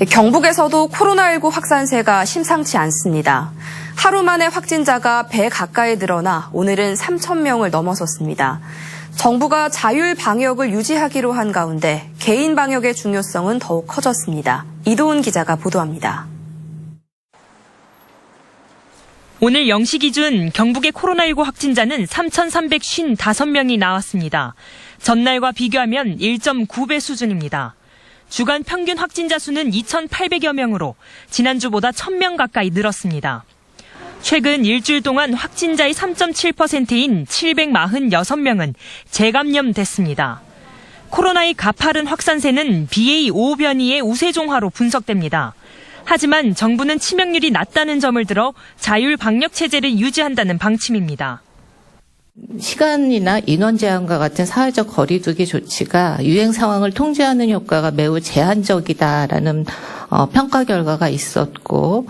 경북에서도 코로나19 확산세가 심상치 않습니다. 하루 만에 확진자가 100 가까이 늘어나 오늘은 3,000명을 넘어섰습니다. 정부가 자율 방역을 유지하기로 한 가운데 개인 방역의 중요성은 더욱 커졌습니다. 이도훈 기자가 보도합니다. 오늘 0시 기준 경북의 코로나19 확진자는 3,355명이 나왔습니다. 전날과 비교하면 1.9배 수준입니다. 주간 평균 확진자 수는 2,800여 명으로 지난주보다 1,000명 가까이 늘었습니다. 최근 일주일 동안 확진자의 3.7%인 746명은 재감염됐습니다. 코로나의 가파른 확산세는 BA.5 변이의 우세종화로 분석됩니다. 하지만 정부는 치명률이 낮다는 점을 들어 자율 방역 체제를 유지한다는 방침입니다. 시간이나 인원 제한과 같은 사회적 거리두기 조치가 유행 상황을 통제하는 효과가 매우 제한적이다라는 평가 결과가 있었고,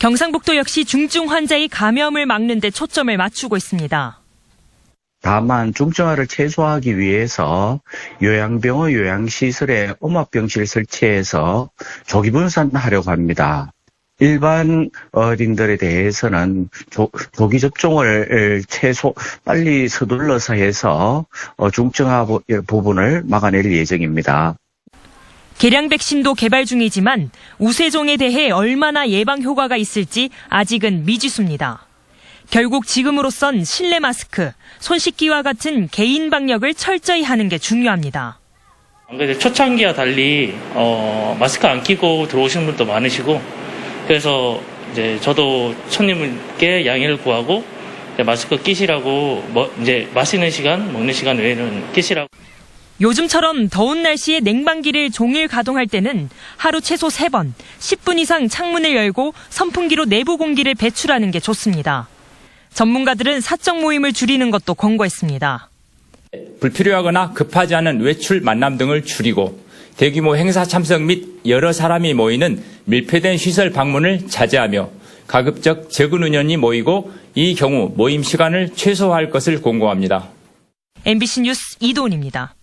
경상북도 역시 중증 환자의 감염을 막는 데 초점을 맞추고 있습니다. 다만 중증화를 최소화하기 위해서 요양병원 요양시설에 음압병실 설치해서 조기 분산하려고 합니다. 일반 어린들에 대해서는 조기 접종을 빨리 서둘러서 해서 중증화 부분을 막아낼 예정입니다. 개량 백신도 개발 중이지만 우세종에 대해 얼마나 예방 효과가 있을지 아직은 미지수입니다. 결국 지금으로선 실내 마스크, 손 씻기와 같은 개인 방역을 철저히 하는 게 중요합니다. 초창기와 달리 마스크 안 끼고 들어오시는 분도 많으시고, 그래서 이제 저도 손님께 양해를 구하고 마스크 끼시라고 이제 마시는 시간, 먹는 시간 외에는 끼시라고. 요즘처럼 더운 날씨에 냉방기를 종일 가동할 때는 하루 최소 3번, 10분 이상 창문을 열고 선풍기로 내부 공기를 배출하는 게 좋습니다. 전문가들은 사적 모임을 줄이는 것도 권고했습니다. 불필요하거나 급하지 않은 외출 만남 등을 줄이고 대규모 행사 참석 및 여러 사람이 모이는 밀폐된 시설 방문을 자제하며 가급적 적은 인원이 모이고 이 경우 모임 시간을 최소화할 것을 권고합니다. MBC 뉴스 이도훈입니다.